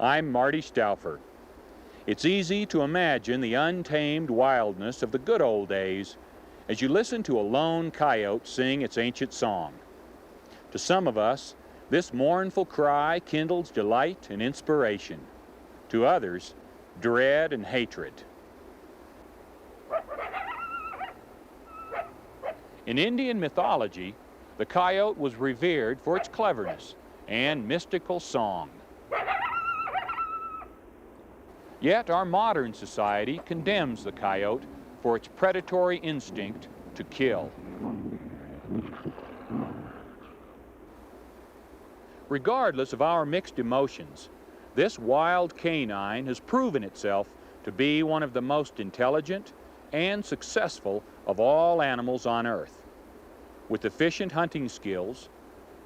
I'm Marty Stauffer. It's easy to imagine the untamed wildness of the good old days as you listen to a lone coyote sing its ancient song. To some of us, this mournful cry kindles delight and inspiration. To others, dread and hatred. In Indian mythology, the coyote was revered for its cleverness and mystical song. Yet our modern society condemns the coyote for its predatory instinct to kill. Regardless of our mixed emotions, this wild canine has proven itself to be one of the most intelligent and successful of all animals on Earth. With efficient hunting skills,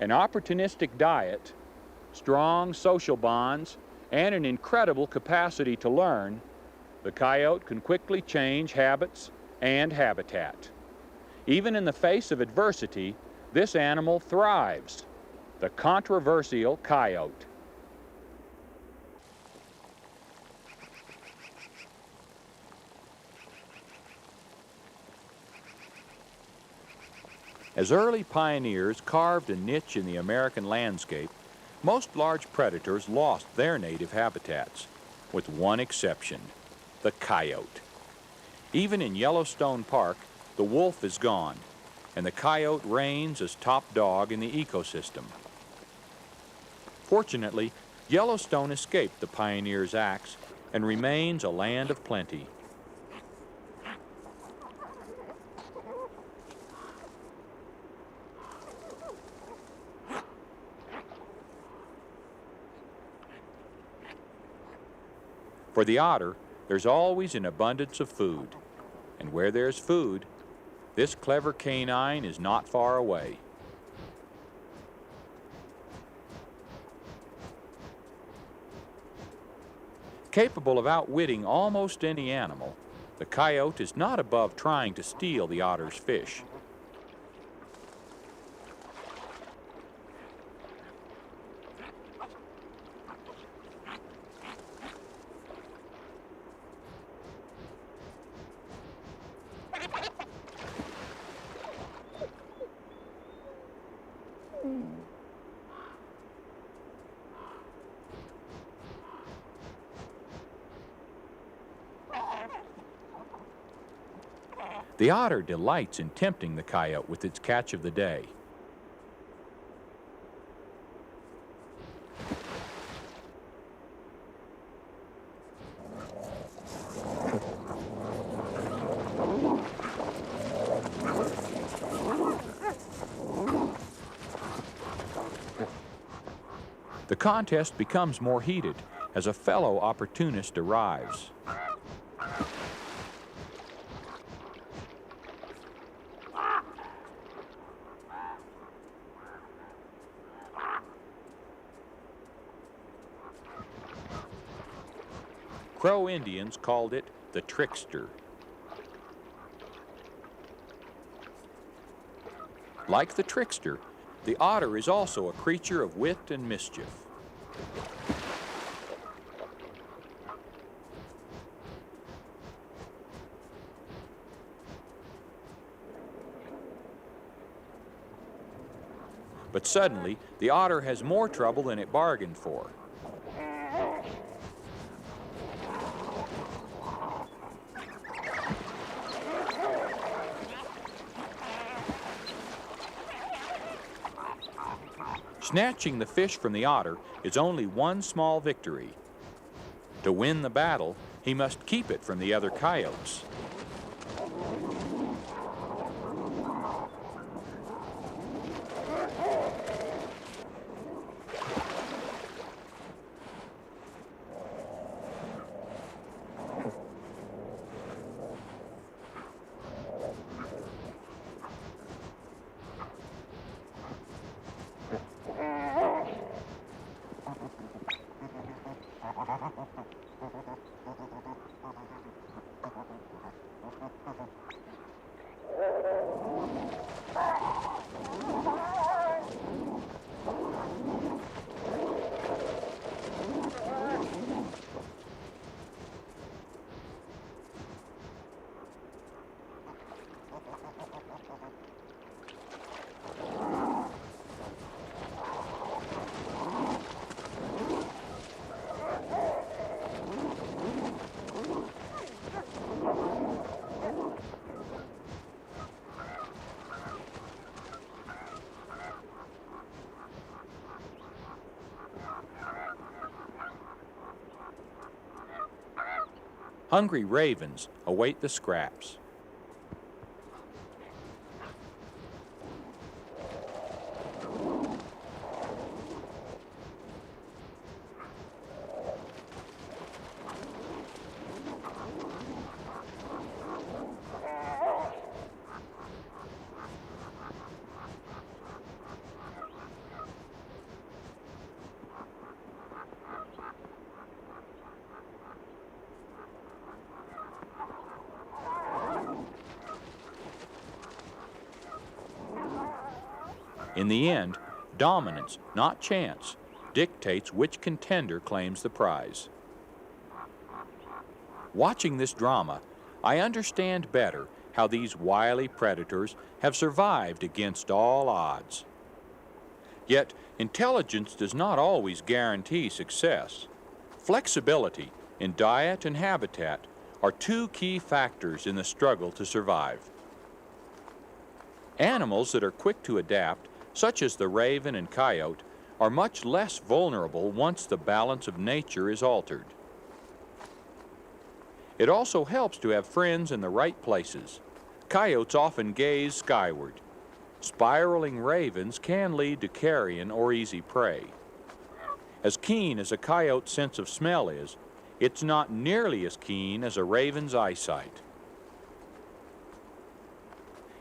an opportunistic diet, strong social bonds, and an incredible capacity to learn, the coyote can quickly change habits and habitat. Even in the face of adversity, this animal thrives. The controversial coyote. As early pioneers carved a niche in the American landscape, most large predators lost their native habitats, with one exception, the coyote. Even in Yellowstone Park, the wolf is gone, and the coyote reigns as top dog in the ecosystem. Fortunately, Yellowstone escaped the pioneer's axe and remains a land of plenty. For the otter, there's always an abundance of food. And where there's food, this clever canine is not far away. Capable of outwitting almost any animal, the coyote is not above trying to steal the otter's fish. The otter delights in tempting the coyote with its catch of the day. The contest becomes more heated as a fellow opportunist arrives. Crow Indians called it the trickster. Like the trickster, the otter is also a creature of wit and mischief. But suddenly, the otter has more trouble than it bargained for. Snatching the fish from the otter is only one small victory. To win the battle, he must keep it from the other coyotes. Hungry ravens await the scraps. In the end, dominance, not chance, dictates which contender claims the prize. Watching this drama, I understand better how these wily predators have survived against all odds. Yet, intelligence does not always guarantee success. Flexibility in diet and habitat are two key factors in the struggle to survive. Animals that are quick to adapt, such as the raven and coyote, are much less vulnerable once the balance of nature is altered. It also helps to have friends in the right places. Coyotes often gaze skyward. Spiraling ravens can lead to carrion or easy prey. As keen as a coyote's sense of smell is, it's not nearly as keen as a raven's eyesight.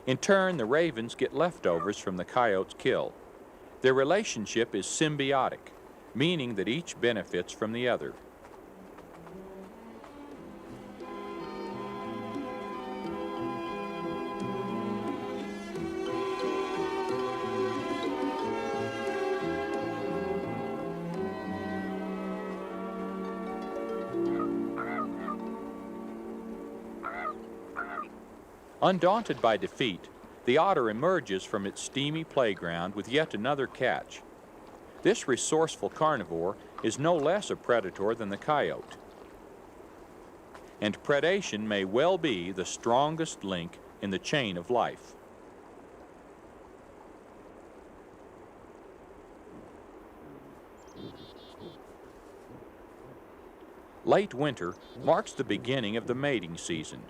In turn, the ravens get leftovers from the coyote's kill. Their relationship is symbiotic, meaning that each benefits from the other. Undaunted by defeat, the otter emerges from its steamy playground with yet another catch. This resourceful carnivore is no less a predator than the coyote. And predation may well be the strongest link in the chain of life. Late winter marks the beginning of the mating season.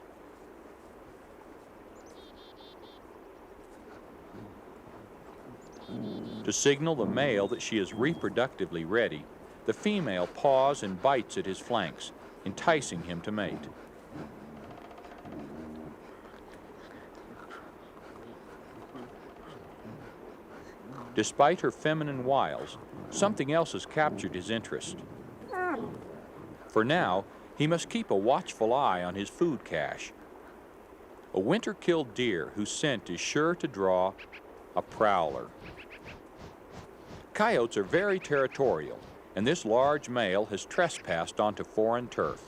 To signal the male that she is reproductively ready, the female paws and bites at his flanks, enticing him to mate. Despite her feminine wiles, something else has captured his interest. For now, he must keep a watchful eye on his food cache. A winter-killed deer whose scent is sure to draw a prowler. Coyotes are very territorial, and this large male has trespassed onto foreign turf.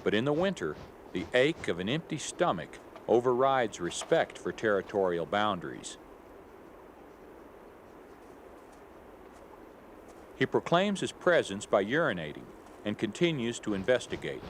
But in the winter, the ache of an empty stomach overrides respect for territorial boundaries. He proclaims his presence by urinating and continues to investigate.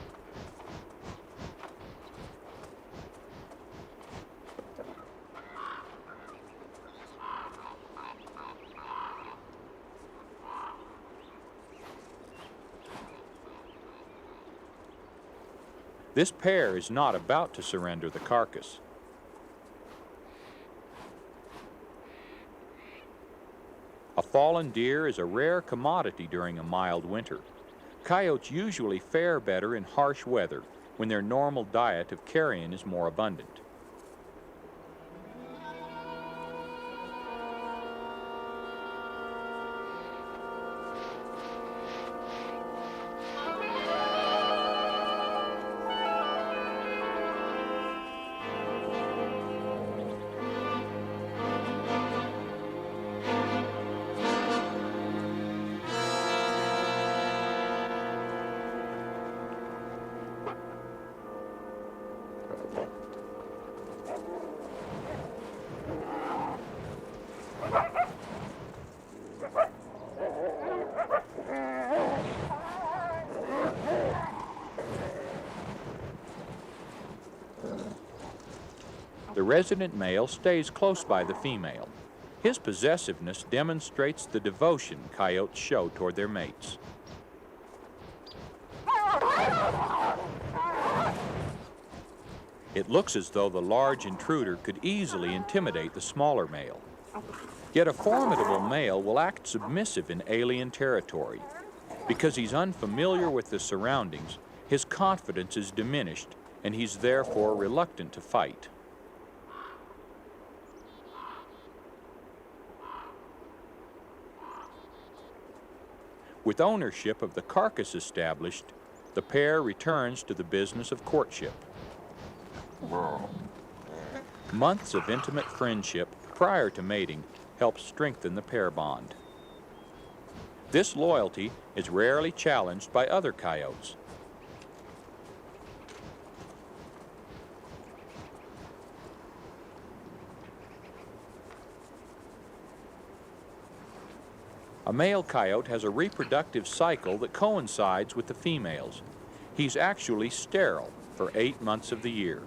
This pair is not about to surrender the carcass. A fallen deer is a rare commodity during a mild winter. Coyotes usually fare better in harsh weather when their normal diet of carrion is more abundant. The resident male stays close by the female. His possessiveness demonstrates the devotion coyotes show toward their mates. It looks as though the large intruder could easily intimidate the smaller male. Yet a formidable male will act submissive in alien territory. Because he's unfamiliar with the surroundings, his confidence is diminished, and he's therefore reluctant to fight. With ownership of the carcass established, the pair returns to the business of courtship. Months of intimate friendship prior to mating help strengthen the pair bond. This loyalty is rarely challenged by other coyotes. A male coyote has a reproductive cycle that coincides with the females. He's actually sterile for 8 months of the year.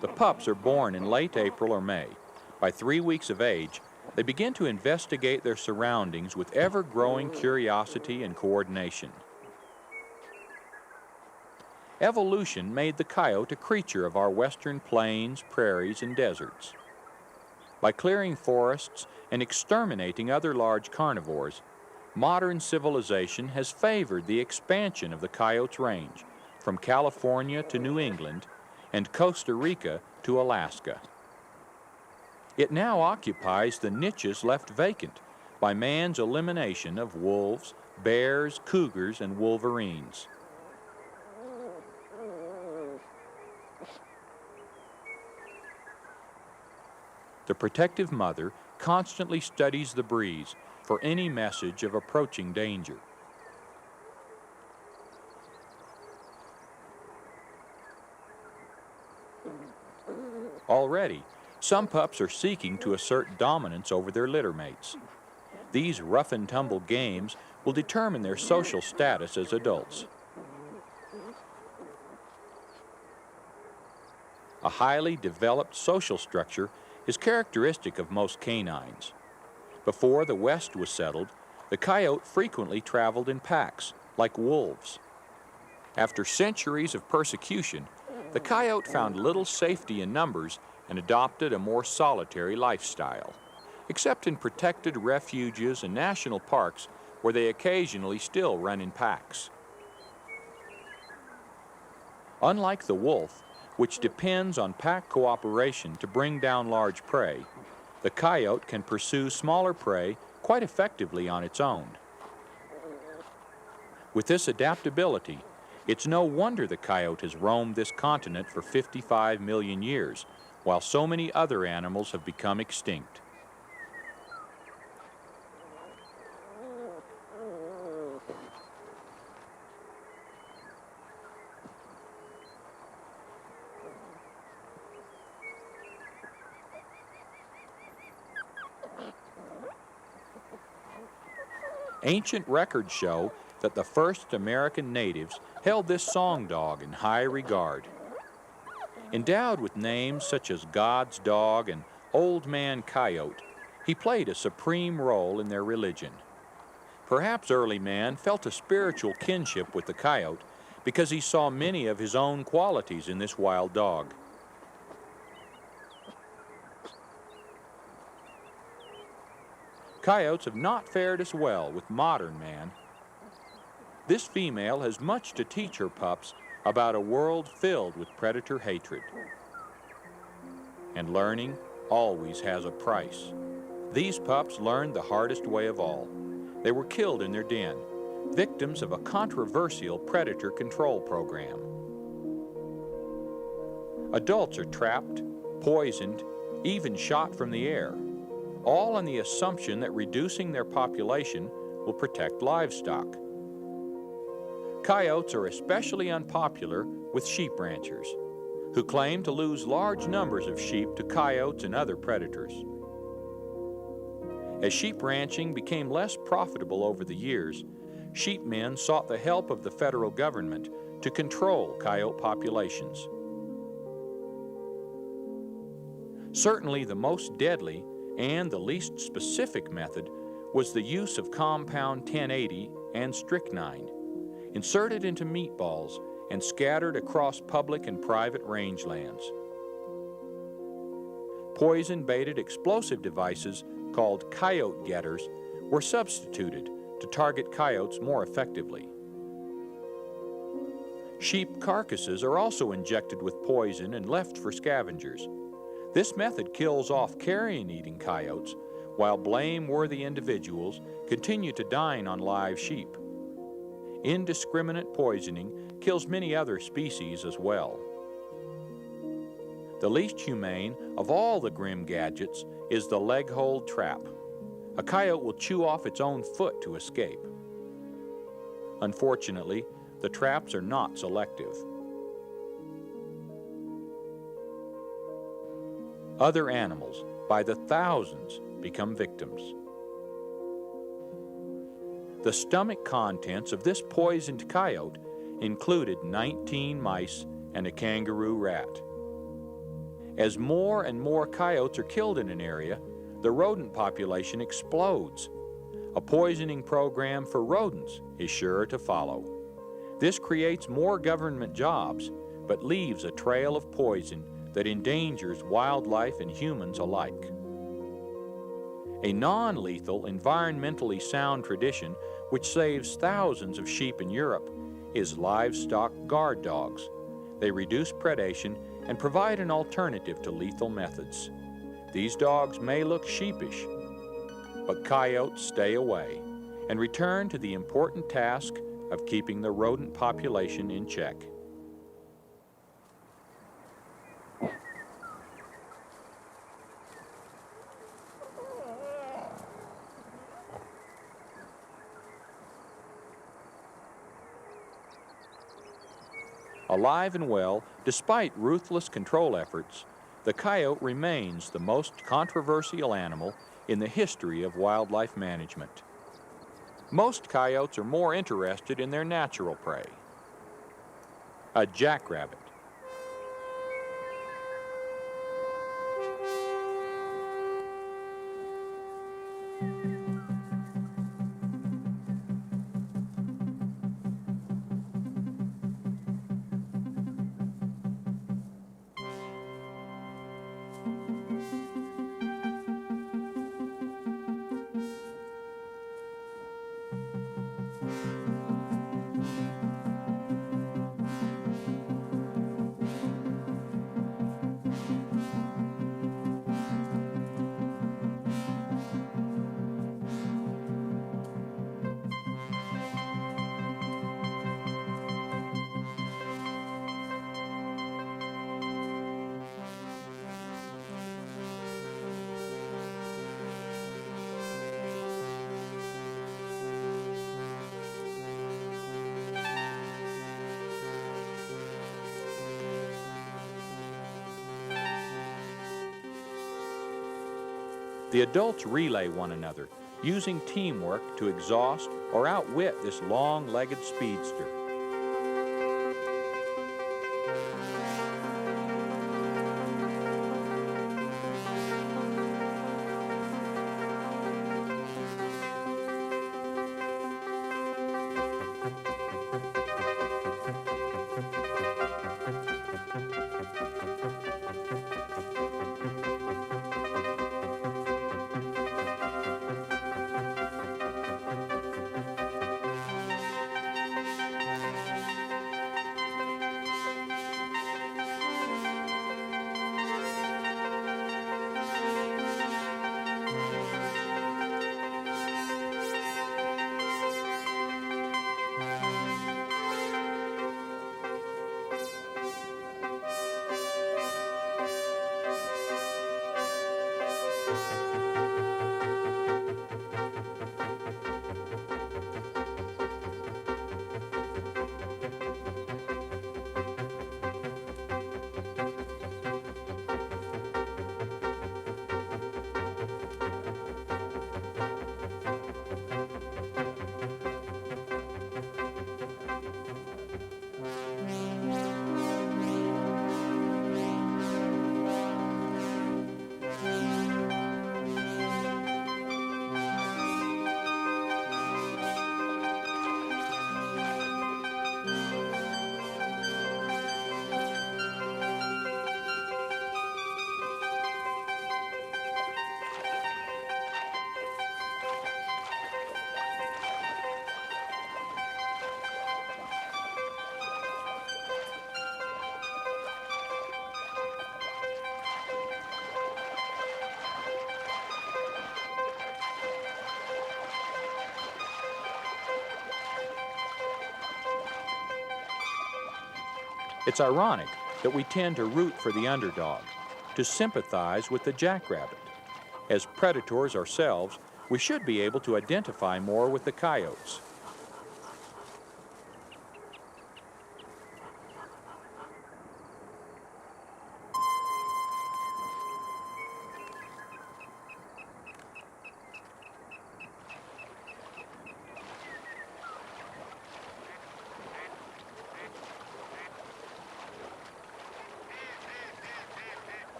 The pups are born in late April or May. By 3 weeks of age, they begin to investigate their surroundings with ever-growing curiosity and coordination. Evolution made the coyote a creature of our western plains, prairies, and deserts. By clearing forests and exterminating other large carnivores, modern civilization has favored the expansion of the coyote's range from California to New England and Costa Rica to Alaska. It now occupies the niches left vacant by man's elimination of wolves, bears, cougars, and wolverines. The protective mother constantly studies the breeze for any message of approaching danger. Already, some pups are seeking to assert dominance over their litter mates. These rough-and-tumble games will determine their social status as adults. A highly developed social structure is characteristic of most canines. Before the West was settled, the coyote frequently traveled in packs, like wolves. After centuries of persecution, the coyote found little safety in numbers and adopted a more solitary lifestyle, except in protected refuges and national parks where they occasionally still run in packs. Unlike the wolf, which depends on pack cooperation to bring down large prey, the coyote can pursue smaller prey quite effectively on its own. With this adaptability, It's no wonder the coyote has roamed this continent for 55 million years, while so many other animals have become extinct. Ancient records show that the first American natives held this song dog in high regard. Endowed with names such as God's Dog and Old Man Coyote, he played a supreme role in their religion. Perhaps early man felt a spiritual kinship with the coyote because he saw many of his own qualities in this wild dog. Coyotes have not fared as well with modern man. This female has much to teach her pups about a world filled with predator hatred. And learning always has a price. These pups learned the hardest way of all. They were killed in their den, victims of a controversial predator control program. Adults are trapped, poisoned, even shot from the air, all on the assumption that reducing their population will protect livestock. Coyotes are especially unpopular with sheep ranchers, who claim to lose large numbers of sheep to coyotes and other predators. As sheep ranching became less profitable over the years, sheepmen sought the help of the federal government to control coyote populations. Certainly the most deadly and the least specific method was the use of compound 1080 and strychnine, inserted into meatballs and scattered across public and private rangelands. Poison-baited explosive devices called coyote getters were substituted to target coyotes more effectively. Sheep carcasses are also injected with poison and left for scavengers. This method kills off carrion-eating coyotes, while blame-worthy individuals continue to dine on live sheep. Indiscriminate poisoning kills many other species as well. The least humane of all the grim gadgets is the leg-hold trap. A coyote will chew off its own foot to escape. Unfortunately, the traps are not selective. Other animals, by the thousands, become victims. The stomach contents of this poisoned coyote included 19 mice and a kangaroo rat. As more and more coyotes are killed in an area, the rodent population explodes. A poisoning program for rodents is sure to follow. This creates more government jobs, but leaves a trail of poison that endangers wildlife and humans alike. A non-lethal, environmentally sound tradition which saves thousands of sheep in Europe is livestock guard dogs. They reduce predation and provide an alternative to lethal methods. These dogs may look sheepish, but coyotes stay away and return to the important task of keeping the rodent population in check. Alive and well, despite ruthless control efforts, the coyote remains the most controversial animal in the history of wildlife management. Most coyotes are more interested in their natural prey. A jackrabbit. The adults relay one another, using teamwork to exhaust or outwit this long-legged speedster. It's ironic that we tend to root for the underdog, to sympathize with the jackrabbit. As predators ourselves, we should be able to identify more with the coyotes.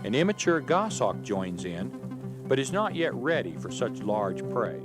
An immature goshawk joins in, but is not yet ready for such large prey.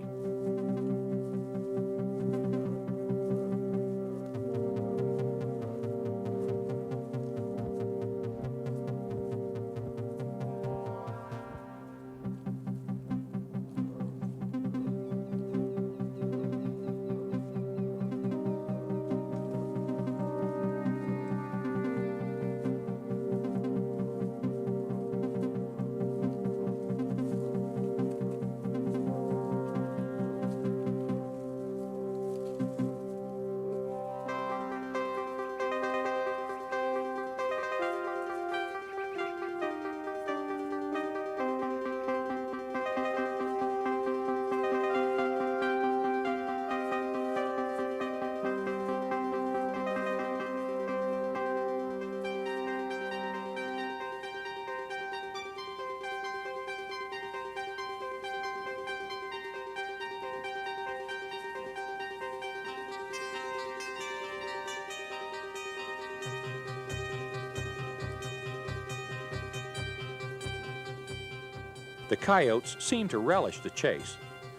The coyotes seem to relish the chase,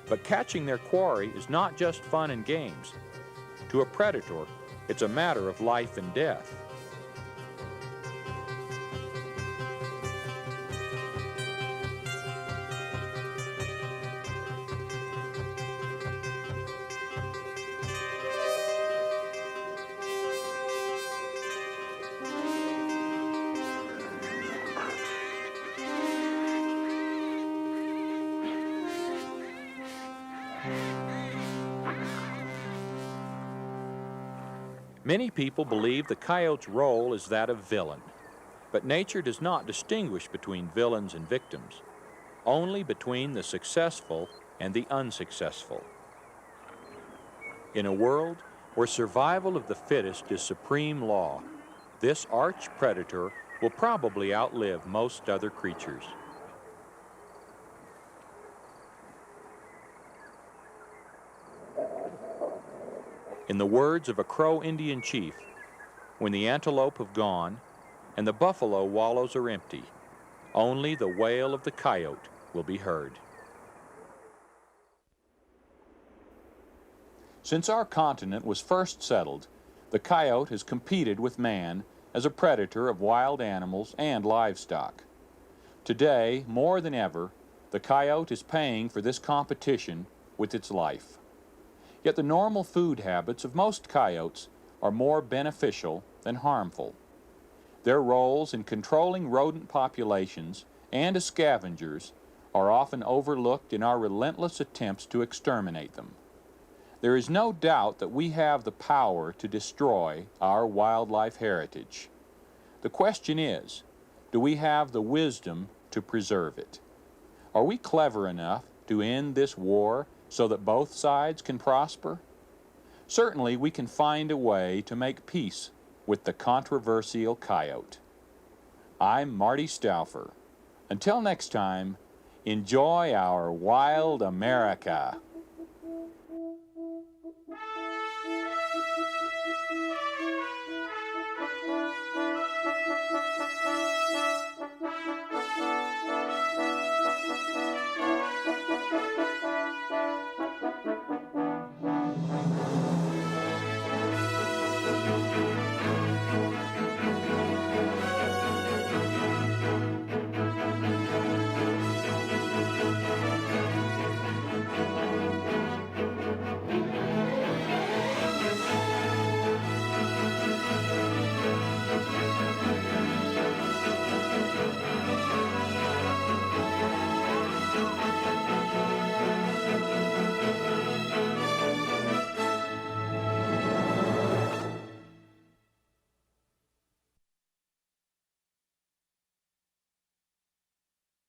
but catching their quarry is not just fun and games. To a predator, It's a matter of life and death. Many people believe the coyote's role is that of villain, but nature does not distinguish between villains and victims, only between the successful and the unsuccessful. In a world where survival of the fittest is supreme law, this arch predator will probably outlive most other creatures. In the words of a Crow Indian chief, when the antelope have gone and the buffalo wallows are empty, only the wail of the coyote will be heard. Since our continent was first settled, the coyote has competed with man as a predator of wild animals and livestock. Today, more than ever, the coyote is paying for this competition with its life. Yet the normal food habits of most coyotes are more beneficial than harmful. Their roles in controlling rodent populations and as scavengers are often overlooked in our relentless attempts to exterminate them. There is no doubt that we have the power to destroy our wildlife heritage. The question is, do we have the wisdom to preserve it? Are we clever enough to end this war so that both sides can prosper? Certainly we can find a way to make peace with the controversial coyote. I'm Marty Stauffer. Until next time, enjoy our wild America.